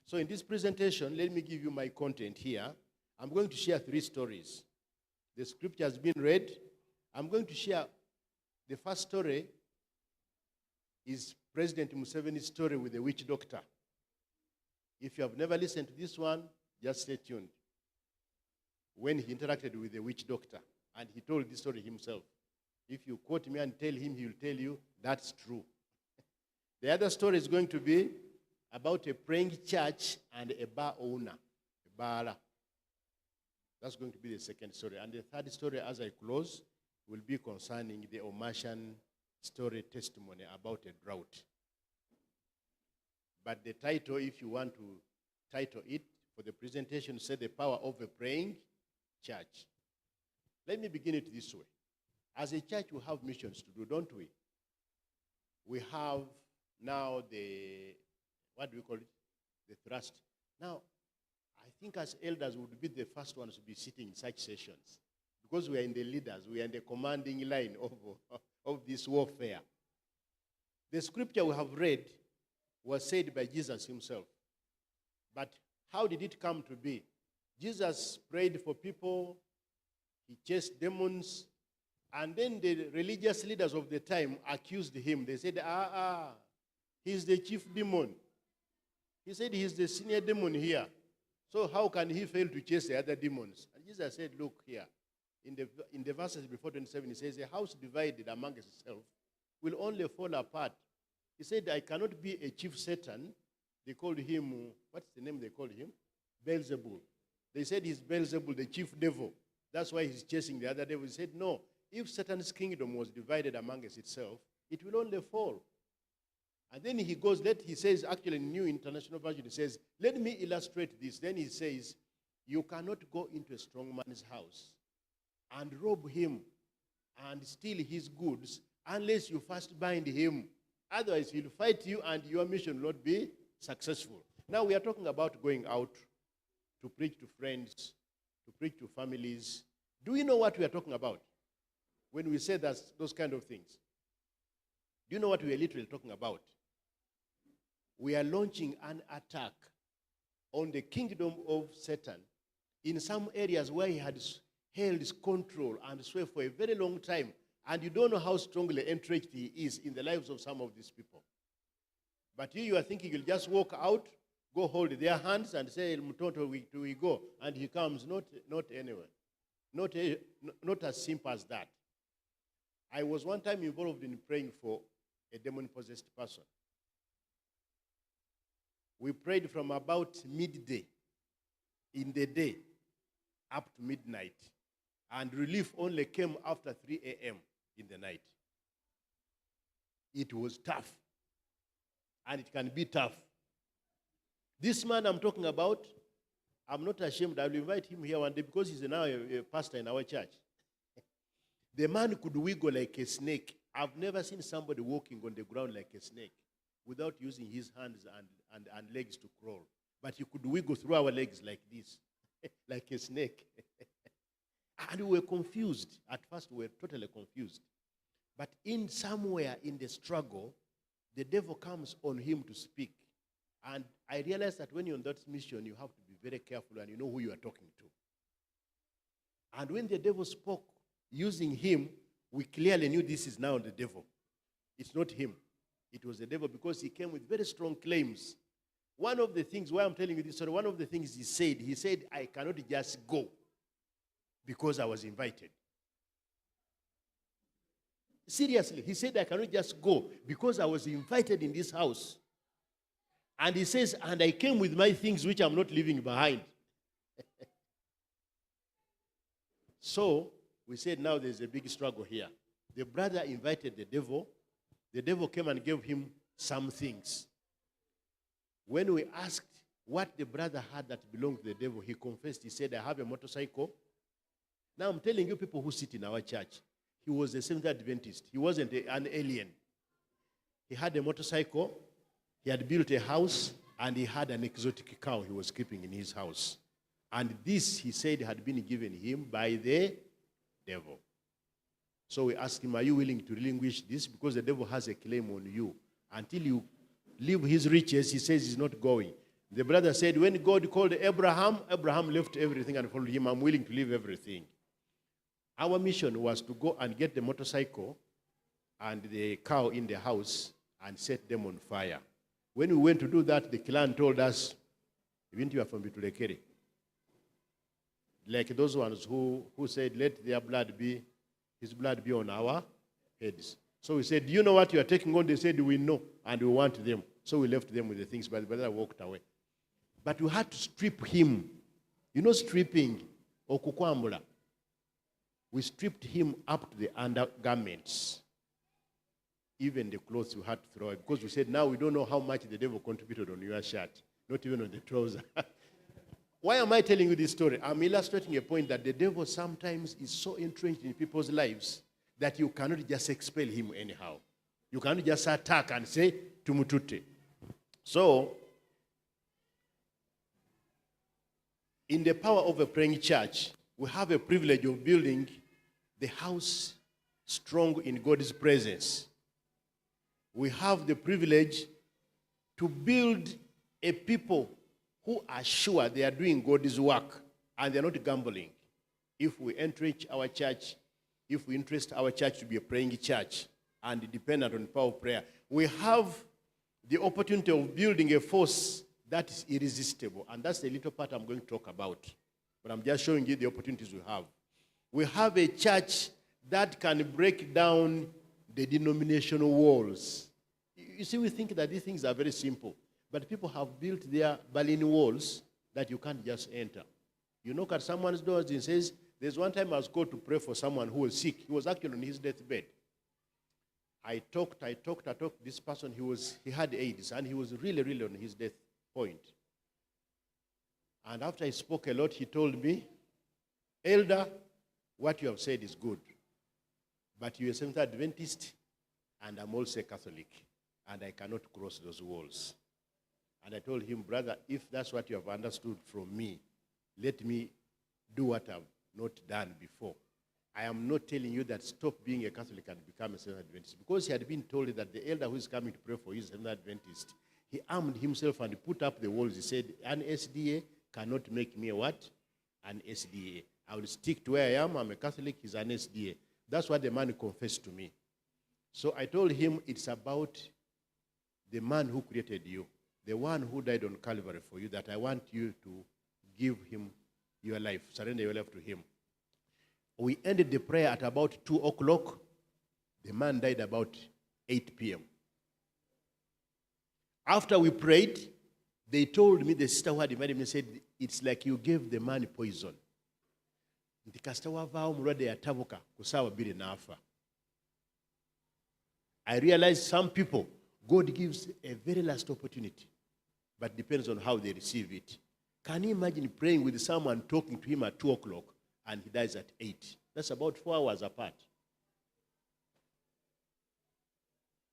So in this presentation, let me give you my content here. I'm going to share 3 stories. The scripture has been read. I'm going to share the first story is President Museveni's story with the witch doctor. If you have never listened to this one, just stay tuned. When he interacted with the witch doctor, and he told this story himself. If you quote me and tell him, he will tell you that's true. The other story is going to be about a praying church and a bar owner, a bar. That's going to be the second story. And the third story, as I close, will be concerning the Omashan story testimony about a drought. But the title, if you want to title it for the presentation, say the power of a praying church. Let me begin it this way. As a church, we have missions to do, don't we? We have now what do we call it? The thrust. Now, I think as elders, we would be the first ones to be sitting in such sessions because we are in the leaders, we are in the commanding line of this warfare. The scripture we have read was said by Jesus himself. But how did it come to be? Jesus prayed for people, he chased demons, and then the religious leaders of the time accused him. They said, he's the chief demon. He said he's the senior demon here. So how can he fail to chase the other demons? And Jesus said, look here. In the verses before 27, he says, a house divided amongst itself will only fall apart. He said, I cannot be a chief Satan. They called him, what's the name they called him? Beelzebul. They said he's Beelzebul, the chief devil. That's why he's chasing the other devil. He said, no, if Satan's kingdom was divided amongst itself, it will only fall. And then he goes, he says, actually in New International Version, he says, let me illustrate this. Then he says, you cannot go into a strong man's house and rob him and steal his goods unless you first bind him. Otherwise, he'll fight you and your mission will not be successful. Now we are talking about going out to preach to friends, to preach to families. Do you know what we are talking about when we say those kind of things? Do you know what we are literally talking about? We are launching an attack on the kingdom of Satan in some areas where he had held his control and sway for a very long time, and you don't know how strongly entrenched he is in the lives of some of these people. But you are thinking you'll just walk out, go hold their hands and say, Mtoto, we go, and he comes, not anywhere. Not as simple as that. I was one time involved in praying for a demon-possessed person. We prayed from about midday in the day up to midnight, and relief only came after 3 a.m. in the night. It was tough, and it can be tough. This man I'm talking about, I'm not ashamed. I will invite him here one day because he's now a pastor in our church. The man could wiggle like a snake. I've never seen somebody walking on the ground like a snake without using his hands and legs to crawl. But he could wiggle through our legs like this, like a snake. And we were confused. At first, we were totally confused. But in somewhere in the struggle, the devil comes on him to speak. And I realized that when you're on that mission, you have to be very careful and you know who you are talking to. And when the devil spoke using him, we clearly knew this is now the devil. It's not him. It was the devil because he came with very strong claims. One of the things, why I'm telling you this story, one of the things he said, I cannot just go because I was invited. Seriously, he said, I cannot just go because I was invited in this house. And he says, and I came with my things which I'm not leaving behind. So, we said now there's a big struggle here. The brother invited the devil. The devil came and gave him some things. When we asked what the brother had that belonged to the devil, he confessed. He said, I have a motorcycle. Now I'm telling you people who sit in our church, he was a Seventh-day Adventist. He wasn't an alien. He had a motorcycle, he had built a house, and he had an exotic cow he was keeping in his house. And this, he said, had been given him by the devil. So we asked him, are you willing to relinquish this? Because the devil has a claim on you. Until you leave his riches, he says he's not going. The brother said, when God called Abraham, Abraham left everything and followed him. I'm willing to leave everything. Our mission was to go and get the motorcycle and the cow in the house and set them on fire. When we went to do that, the clan told us, even you are from Bitulekere, like those ones who said, let their blood be, his blood be on our heads. So we said, do you know what you are taking on? They said, we know, and we want them. So we left them with the things, but the brother walked away. But we had to strip him. You know stripping, or kukwambula. We stripped him up to the undergarments. Even the clothes we had to throw away. Because we said, now we don't know how much the devil contributed on your shirt. Not even on the trouser. Why am I telling you this story? I'm illustrating a point that the devil sometimes is so entrenched in people's lives that you cannot just expel him anyhow. You cannot just attack and say, tumutute. So, in the power of a praying church, we have a privilege of building the house strong in God's presence. We have the privilege to build a people who are sure they are doing God's work and they are not gambling. If we entrench our church, if we interest our church to be a praying church and dependent on the power of prayer, we have the opportunity of building a force that is irresistible. And that's the little part I'm going to talk about. But I'm just showing you the opportunities we have. We have a church that can break down the denominational walls. You see, we think that these things are very simple. But people have built their Berlin walls that you can't just enter. You knock at someone's doors and says, there's one time I was called to pray for someone who was sick. He was actually on his deathbed. I talked. This person, he had AIDS, and he was really, really on his death point. And after I spoke a lot, he told me, Elder, what you have said is good. But you're a Seventh Adventist, and I'm also a Catholic, and I cannot cross those walls. And I told him, brother, if that's what you have understood from me, let me do what I've not done before. I am not telling you that stop being a Catholic and become a Seventh Adventist. Because he had been told that the elder who is coming to pray for his Seventh Adventist, he armed himself and put up the walls. He said, an SDA cannot make me a what? An SDA. I will stick to where I am. I'm a Catholic. He's an SDA. That's what the man confessed to me. So I told him it's about the man who created you, the one who died on Calvary for you, that I want you to give him your life, surrender your life to him. We ended the prayer at about 2 o'clock. The man died about 8 p.m. After we prayed, they told me, the sister who had invited me said, it's like you gave the man poison. I realized some people, God gives a very last opportunity, but depends on how they receive it. Can you imagine praying with someone, talking to him at 2 o'clock, and he dies at 8? That's about 4 hours apart.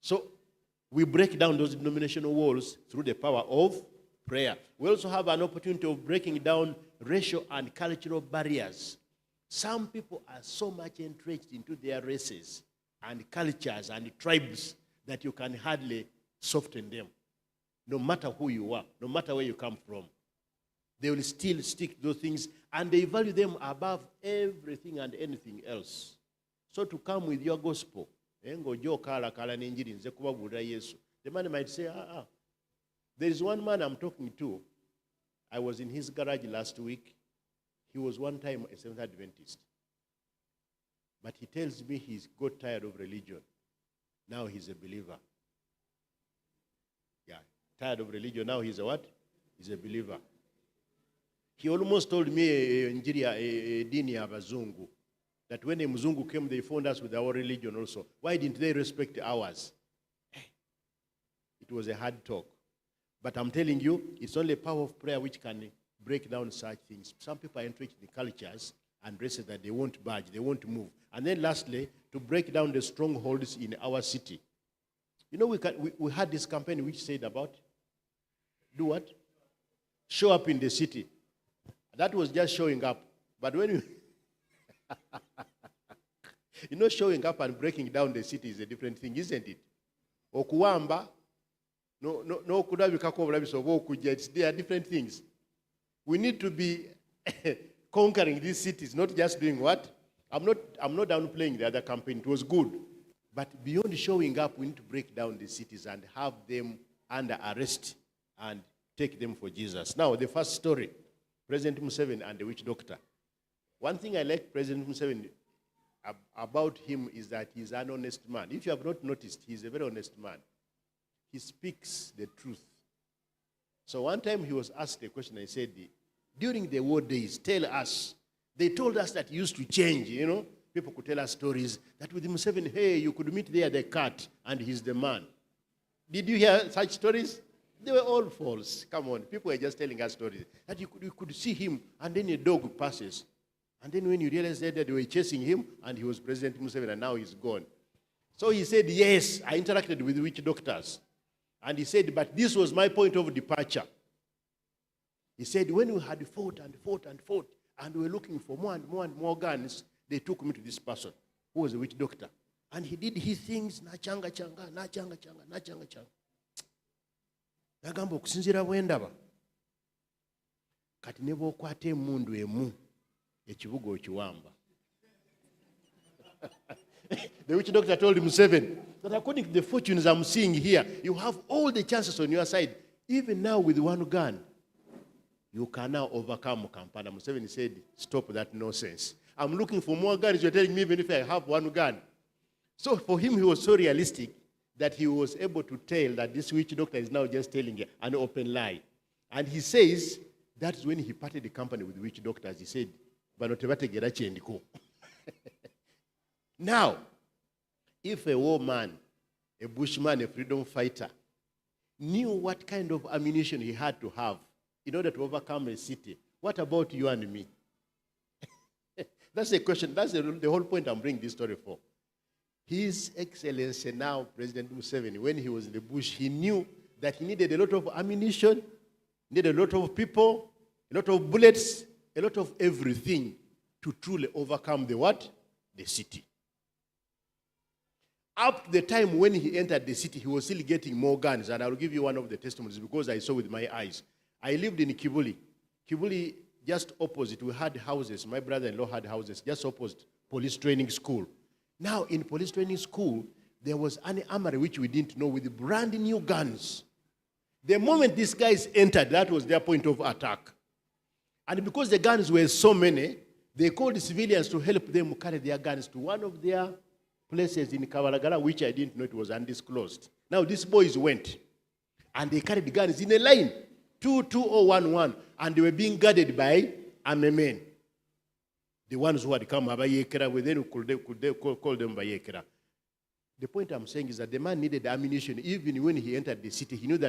So we break down those denominational walls through the power of prayer. We also have an opportunity of breaking down racial and cultural barriers. Some people are so much entrenched into their races and cultures and tribes that you can hardly soften them. No matter who you are, no matter where you come from, they will still stick to those things, and they value them above everything and anything else. So to come with your gospel, the man might say, there is one man I'm talking to. I was in his garage last week. He was one time a Seventh Adventist. But he tells me he's got tired of religion. Now he's a believer. Yeah, tired of religion. Now he's a what? He's a believer. He almost told me a dini abazungu, that when a mzungu came, they found us with our religion also. Why didn't they respect ours? It was a hard talk. But I'm telling you, it's only the power of prayer which can break down such things. Some people are entrenched in the cultures and races that they won't budge, they won't move. And then lastly, to break down the strongholds in our city. You know, we had this campaign which said about, do what? Show up in the city. That was just showing up. But when you, you know, showing up and breaking down the city is a different thing, isn't it? Okuwamba, No, there are different things. We need to be conquering these cities, not just doing what? I'm not downplaying the other campaign. It was good. But beyond showing up, we need to break down the cities and have them under arrest and take them for Jesus. Now, the first story, President Museveni and the witch doctor. One thing I like President Museveni about him is that he's an honest man. If you have not noticed, he's a very honest man. He speaks the truth. So one time he was asked a question, I said, during the war days, tell us. They told us that it used to change, you know. People could tell us stories that with Museveni, hey, you could meet there the cat and he's the man. Did you hear such stories? They were all false. Come on, people were just telling us stories. That you could see him and then a dog passes. And then when you realize that they were chasing him and he was President Museveni and now he's gone. So he said, yes, I interacted with witch doctors. And he said, but this was my point of departure. He said, when we had fought and fought and fought, and we were looking for more and more and more guns, they took me to this person, who was a witch doctor. And he did his things, nachanga changa. Nagamba okusinzira bwendaba. Kati ne bw'okwata emmundu emu, ekibuga okiwamba. The witch doctor told Museveni that according to the fortunes I'm seeing here, you have all the chances on your side. Even now with one gun, you can now overcome Kampala. Museveni said, stop that nonsense. I'm looking for more guns. You're telling me even if I have one gun. So for him, he was so realistic that he was able to tell that this witch doctor is now just telling an open lie. And he says, that's when he parted the company with witch doctors. He said, now, if a war man, a bushman, a freedom fighter, knew what kind of ammunition he had to have in order to overcome a city, what about you and me? That's the question. That's the whole point I'm bringing this story for. His Excellency now, President Museveni, when he was in the bush, he knew that he needed a lot of ammunition, needed a lot of people, a lot of bullets, a lot of everything to truly overcome the what? The city. Up to the time when he entered the city, he was still getting more guns. And I'll give you one of the testimonies because I saw with my eyes. I lived in Kibuli. Kibuli, just opposite, we had houses. My brother-in-law had houses just opposite police training school. Now, in police training school, there was an armory which we didn't know with brand new guns. The moment these guys entered, that was their point of attack. And because the guns were so many, they called the civilians to help them carry their guns to one of their places in Kabalagala, which I didn't know it was undisclosed. Now, these boys went, and they carried the guns in a line, 2-2-0-1-1, and they were being guarded by army men. The ones who had come, Abayekera, we then could call them Bayekera. The point I'm saying is that the man needed ammunition. Even when he entered the city, he knew that